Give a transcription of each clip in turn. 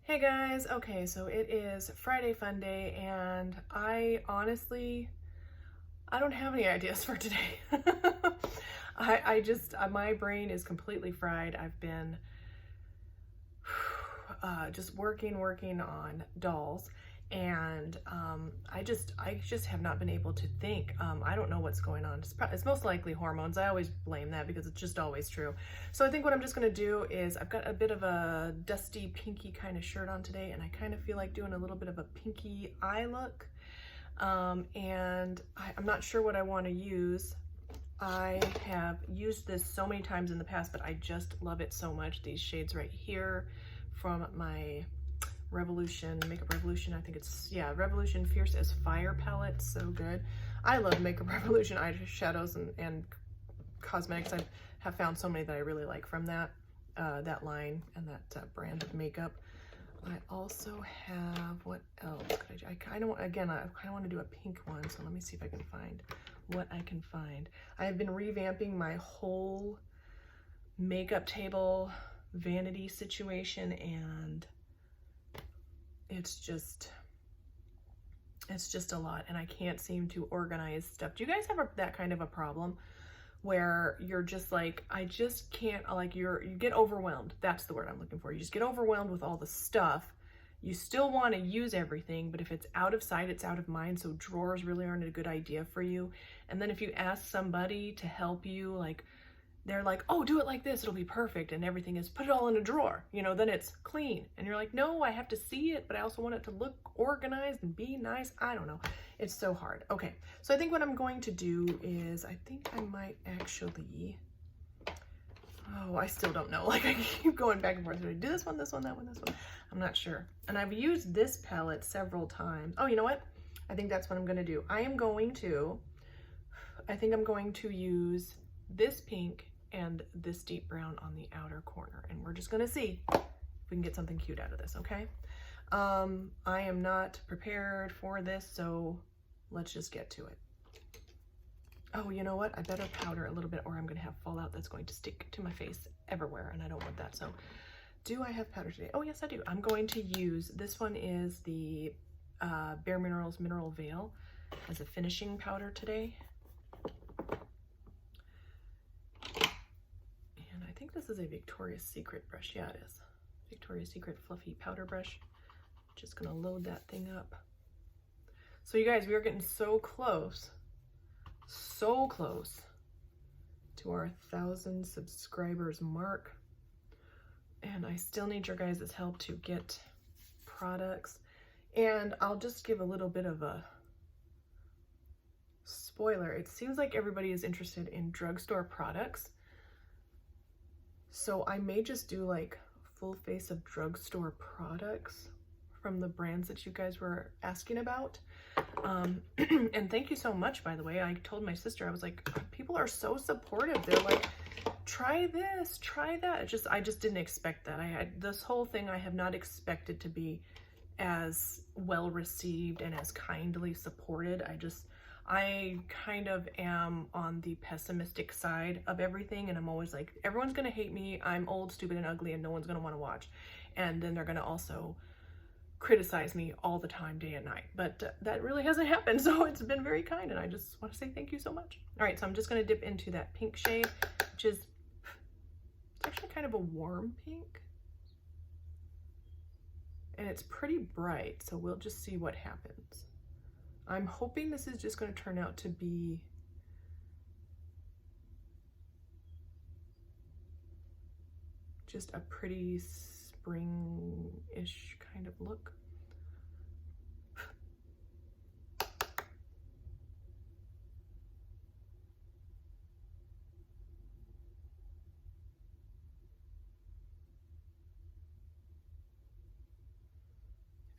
Hey guys, okay, so it is Friday fun day, and I honestly, I don't have any ideas for today. My brain is completely fried. I've been just working on dolls, and I just have not been able to think. I don't know what's going on. It's most likely hormones. I always blame that because it's just always true. So I think what I'm just gonna do is I've got a bit of a dusty pinky kind of shirt on today, and I kind of feel like doing a little bit of a pinky eye look. And I'm not sure what I want to use. I have used this so many times in the past, but I just love it so much. These shades right here from my Makeup Revolution, I think it's, yeah, Revolution Fierce as Fire palette. So good. I love Makeup Revolution eyeshadows and cosmetics. I have found so many that I really like from that line and that brand of makeup. I also have, what else could I do? I kind of want to do a pink one, so let me see if I can find what I can find. I have been revamping my whole makeup table vanity situation, and it's just a lot, and I can't seem to organize stuff. Do you guys have that kind of a problem where you're just like, I just can't, like, you get overwhelmed? That's the word I'm looking for. You just get overwhelmed with all the stuff. You still want to use everything, but if it's out of sight, it's out of mind. So drawers really aren't a good idea for you. And then if you ask somebody to help you, like, they're like, oh, do it like this, it'll be perfect, and everything is, put it all in a drawer, you know, then it's clean. And you're like, no, I have to see it, but I also want it to look organized and be nice. I don't know. It's so hard. Okay, so I think what I'm going to do is, I think I might actually, oh, I still don't know. Like, I keep going back and forth. Do I do this one, that one, this one? I'm not sure. And I've used this palette several times. Oh, you know what? I think that's what I'm going to do. I think I'm going to use this pink and this deep brown on the outer corner, and we're just gonna see if we can get something cute out of this. Okay, I am not prepared for this, so let's just get to it. Oh, you know what, I better powder a little bit, or I'm gonna have fallout that's going to stick to my face everywhere, and I don't want that. So do I have powder today? Oh yes, I do. I'm going to use, this one is the Bare Minerals Mineral Veil as a finishing powder today. This is a Victoria's Secret brush. Yeah, it is. Victoria's Secret fluffy powder brush. Just gonna load that thing up. So you guys, we are getting so close to our 1,000 subscribers mark. And I still need your guys' help to get products. And I'll just give a little bit of a spoiler. It seems like everybody is interested in drugstore products. So I may just do like full face of drugstore products from the brands that you guys were asking about. And thank you so much, by the way. I told my sister, I was like, people are so supportive. They're like, try this, try that. I just didn't expect that. This whole thing, I have not expected to be as well received and as kindly supported. I kind of am on the pessimistic side of everything, and I'm always like, everyone's gonna hate me, I'm old, stupid, and ugly, and no one's gonna want to watch. And then they're gonna also criticize me all the time, day and night. But that really hasn't happened, so it's been very kind, and I just want to say thank you so much. All right, so I'm just gonna dip into that pink shade, which is, it's actually kind of a warm pink. And it's pretty bright, so we'll just see what happens. I'm hoping this is just going to turn out to be just a pretty spring-ish kind of look. I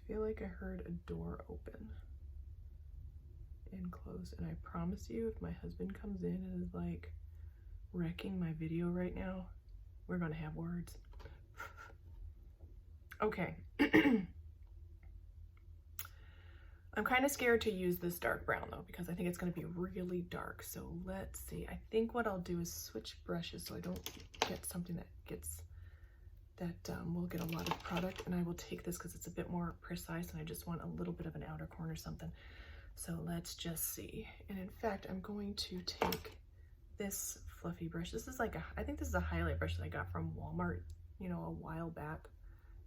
feel like I heard a door open and close, and I promise you, if my husband comes in and is like wrecking my video right now, we're gonna have words. Okay. I'm kind of scared to use this dark brown though, because I think it's gonna be really dark. So let's see. I think what I'll do is switch brushes so I don't get something that gets that will get a lot of product, and I will take this because it's a bit more precise and I just want a little bit of an outer corner or something. So let's just see. And in fact, I'm going to take this fluffy brush. This is like I think this is a highlight brush that I got from Walmart, you know, a while back.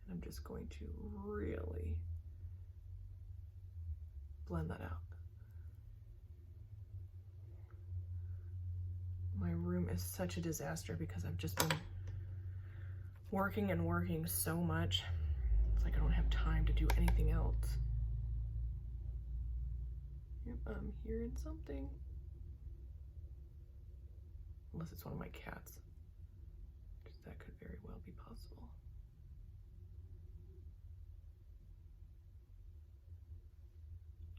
And I'm just going to really blend that out. My room is such a disaster because I've just been working and working so much. It's like I don't have time to do anything else. Yep, I'm hearing something. Unless it's one of my cats. That could very well be possible.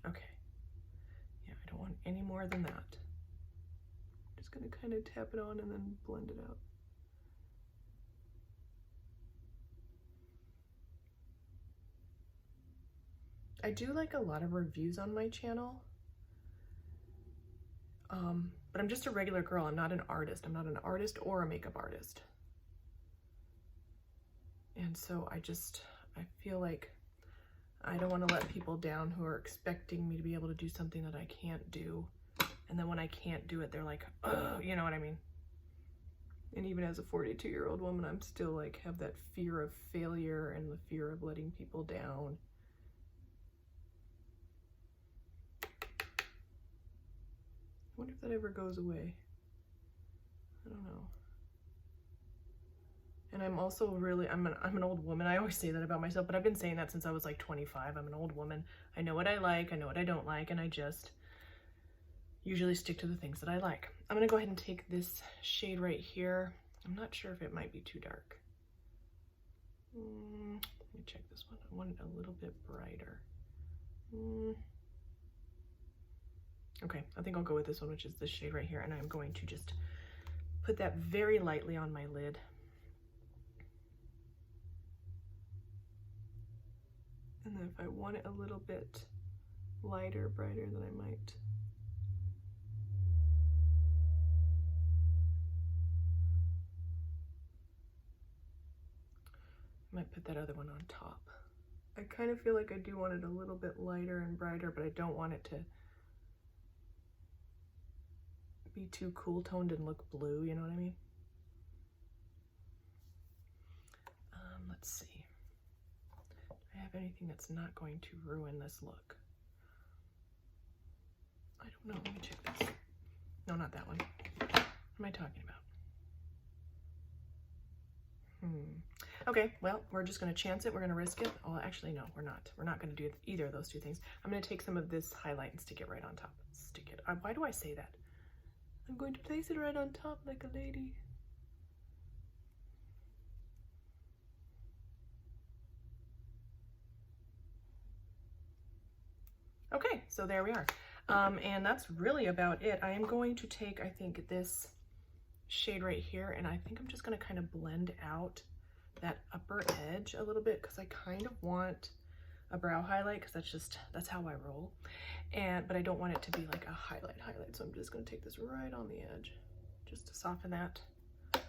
Okay. Yeah, I don't want any more than that. I'm just gonna kind of tap it on and then blend it out. I do like a lot of reviews on my channel, but I'm just a regular girl. I'm not an artist. I'm not an artist or a makeup artist. And so I feel like I don't want to let people down who are expecting me to be able to do something that I can't do. And then when I can't do it, they're like, oh, you know what I mean? And even as a 42-year-old woman, I'm still like, have that fear of failure and the fear of letting people down. I wonder if that ever goes away. I don't know. And I'm also really, I'm an old woman. I always say that about myself, but I've been saying that since I was like 25. I'm an old woman. I know what I like, I know what I don't like, and I just usually stick to the things that I like. I'm gonna go ahead and take this shade right here. I'm not sure if it might be too dark. Let me check this one. I want it a little bit brighter. Okay, I think I'll go with this one, which is this shade right here, and I'm going to just put that very lightly on my lid. And then if I want it a little bit lighter, brighter, then I might put that other one on top. I kind of feel like I do want it a little bit lighter and brighter, but I don't want it to be too cool toned and look blue, you know what I mean? Let's see. Do I have anything that's not going to ruin this look? I don't know. Let me check this. No, not that one. What am I talking about? Okay, well, we're just going to chance it. We're going to risk it. Oh, actually, no, we're not. We're not going to do either of those two things. I'm going to take some of this highlight and stick it right on top. Stick it. Why do I say that? I'm going to place it right on top like a lady. Okay, so there we are. And that's really about it. I am going to take, I think, this shade right here, and I think I'm just going to kind of blend out that upper edge a little bit because I kind of want a brow highlight because that's how I roll. But I don't want it to be like a highlight. So I'm just going to take this right on the edge just to soften that and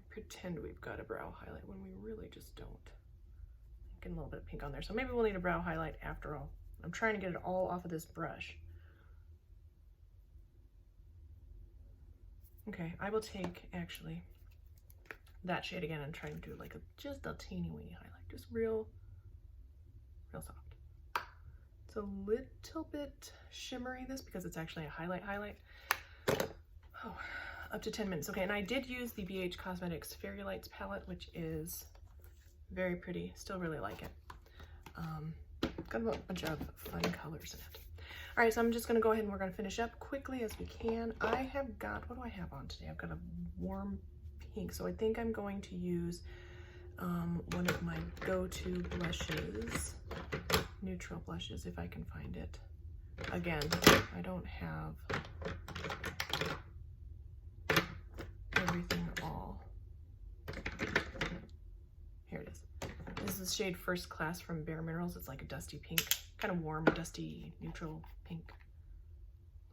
pretend we've got a brow highlight when we really just don't. Getting a little bit of pink on there. So maybe we'll need a brow highlight after all. I'm trying to get it all off of this brush. Okay, I will take actually that shade again and try to do like just a teeny weeny highlight, just real soft. It's a little bit shimmery this because it's actually a highlight. Oh, up to 10 minutes. Okay, and I did use the BH Cosmetics Fairy Lights palette, which is very pretty. Still really like it. Got a bunch of fun colors in it. All right, so I'm just gonna go ahead and we're gonna finish up quickly as we can. I have got, what do I have on today? I've got a warm pink, so I think I'm going to use one of my go-to blushes, neutral blushes, if I can find it. Again, I don't have everything all. Here it is. This is the shade First Class from Bare Minerals. It's like a dusty pink, kind of warm, dusty, neutral pink.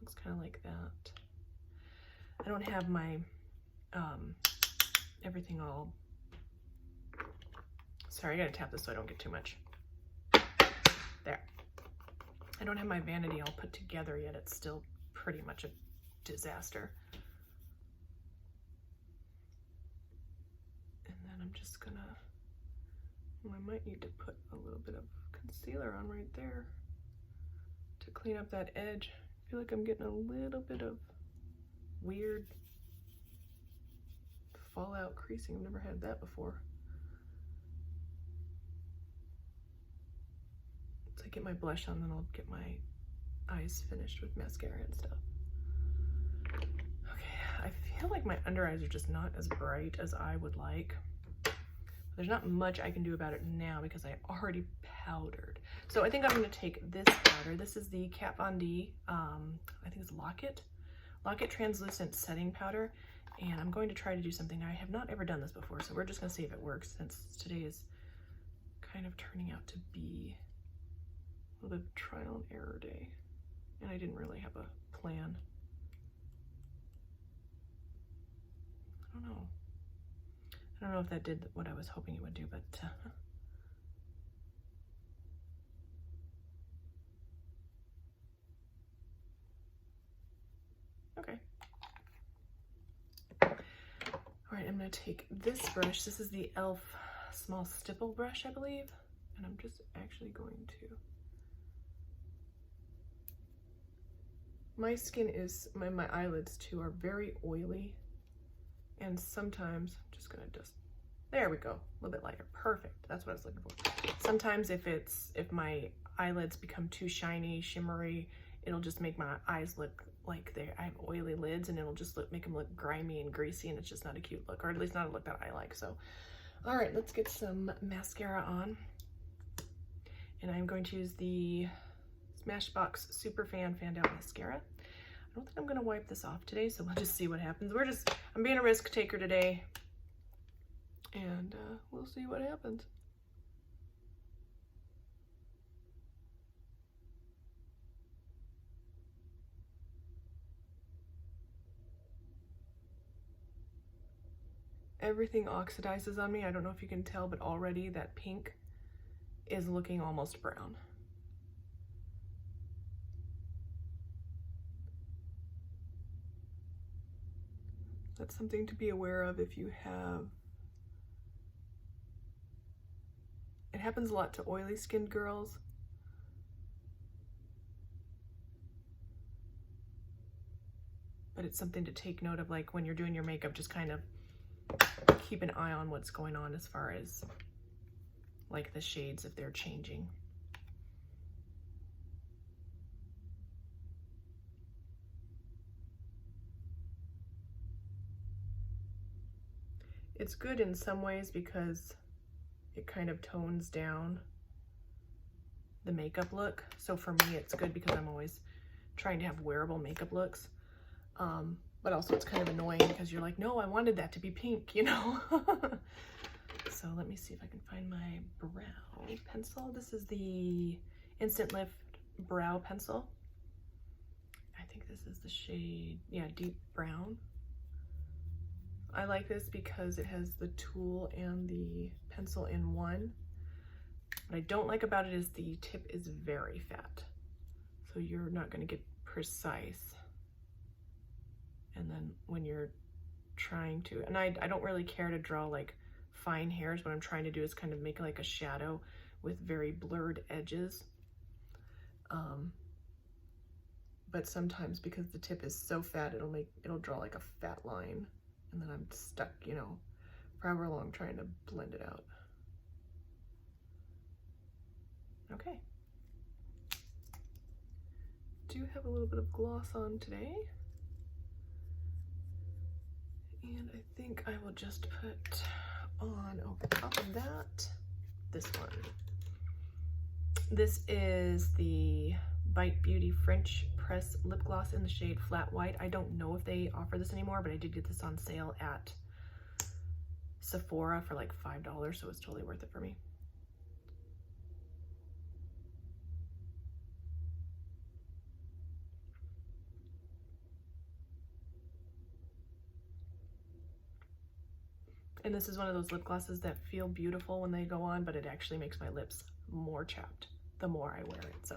Looks kind of like that. I don't have my everything all sorry, I gotta tap this so I don't get too much. There. I don't have my vanity all put together yet. It's still pretty much a disaster. And then I'm just gonna, well, I might need to put a little bit of concealer on right there to clean up that edge. I feel like I'm getting a little bit of weird fallout creasing. I've never had that before. So I get my blush on, then I'll get my eyes finished with mascara and stuff. Okay, I feel like my under eyes are just not as bright as I would like. There's not much I can do about it now because I already powdered. So I think I'm going to take this powder. This is the Kat Von D, I think it's Lock-It Translucent Setting Powder. And I'm going to try to do something. I have not ever done this before, so we're just going to see if it works, since today is kind of turning out to be a little bit of trial and error day. And I didn't really have a plan. I don't know if that did what I was hoping it would do, but okay. All right, I'm gonna take this brush. This is the e.l.f. small stipple brush, I believe. And I'm just actually going to, my skin is, my eyelids too are very oily. And sometimes, I'm just gonna just, there we go, a little bit lighter, perfect. That's what I was looking for. Sometimes if my eyelids become too shiny, shimmery, it'll just make my eyes look like I have oily lids, and it'll just make them look grimy and greasy, and it's just not a cute look, or at least not a look that I like. So, all right, let's get some mascara on. And I'm going to use the Smashbox Superfan Fanned Out Mascara. I don't think I'm gonna wipe this off today, so we'll just see what happens. I'm being a risk taker today, and we'll see what happens. Everything oxidizes on me. I don't know if you can tell, but already that pink is looking almost brown. That's something to be aware of if you have, it happens a lot to oily skinned girls. But it's something to take note of, like when you're doing your makeup, just kind of keep an eye on what's going on as far as like the shades, if they're changing. It's good in some ways because it kind of tones down the makeup look. So for me, it's good because I'm always trying to have wearable makeup looks. But also it's kind of annoying because you're like, no, I wanted that to be pink, you know? So let me see if I can find my brow pencil. This is the Instant Lift Brow Pencil. I think this is the shade, yeah, Deep Brown. I like this because it has the tool and the pencil in one. What I don't like about it is the tip is very fat. So you're not gonna get precise. And then when you're trying to, and I don't really care to draw like fine hairs. What I'm trying to do is kind of make like a shadow with very blurred edges. But sometimes because the tip is so fat, it'll draw like a fat line. And then I'm stuck, you know, for however long trying to blend it out. Okay. Do have a little bit of gloss on today. And I think I will just put on over top of that, this one. This is the Bite Beauty French Press Lip Gloss in the shade Flat White. I don't know if they offer this anymore, but I did get this on sale at Sephora for like $5, so it's totally worth it for me. And this is one of those lip glosses that feel beautiful when they go on, but it actually makes my lips more chapped the more I wear it. So,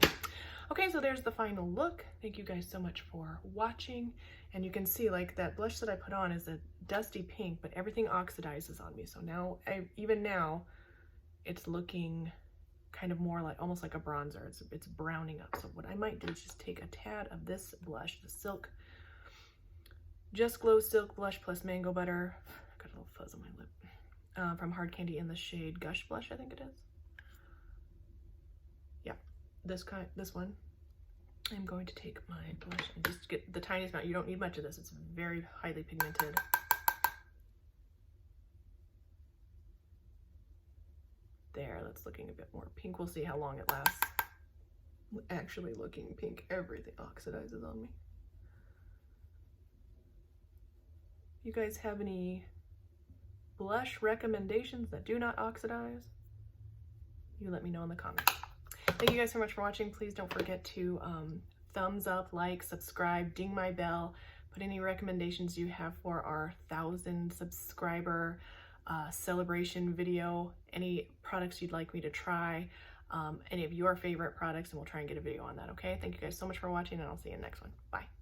okay, so there's the final look. Thank you guys so much for watching. And you can see like that blush that I put on is a dusty pink, but everything oxidizes on me. So now, even now, it's looking kind of more like, almost like a bronzer. It's browning up. So what I might do is just take a tad of this blush, the Silk, Just Glow Silk Blush plus Mango Butter. Got a little fuzz on my lip. From Hard Candy in the shade Gush Blush, I think it is. Yeah, this one. I'm going to take my blush and just get the tiniest amount. You don't need much of this. It's very highly pigmented. There, that's looking a bit more pink. We'll see how long it lasts. Actually looking pink. Everything oxidizes on me. You guys have any blush recommendations that do not oxidize? You let me know in the comments. Thank you guys so much for watching. Please don't forget to thumbs up, like, subscribe, ding my bell, put any recommendations you have for our 1,000 subscriber celebration video, any products you'd like me to try, any of your favorite products, and we'll try and get a video on that, okay? Thank you guys so much for watching, and I'll see you in the next one. Bye.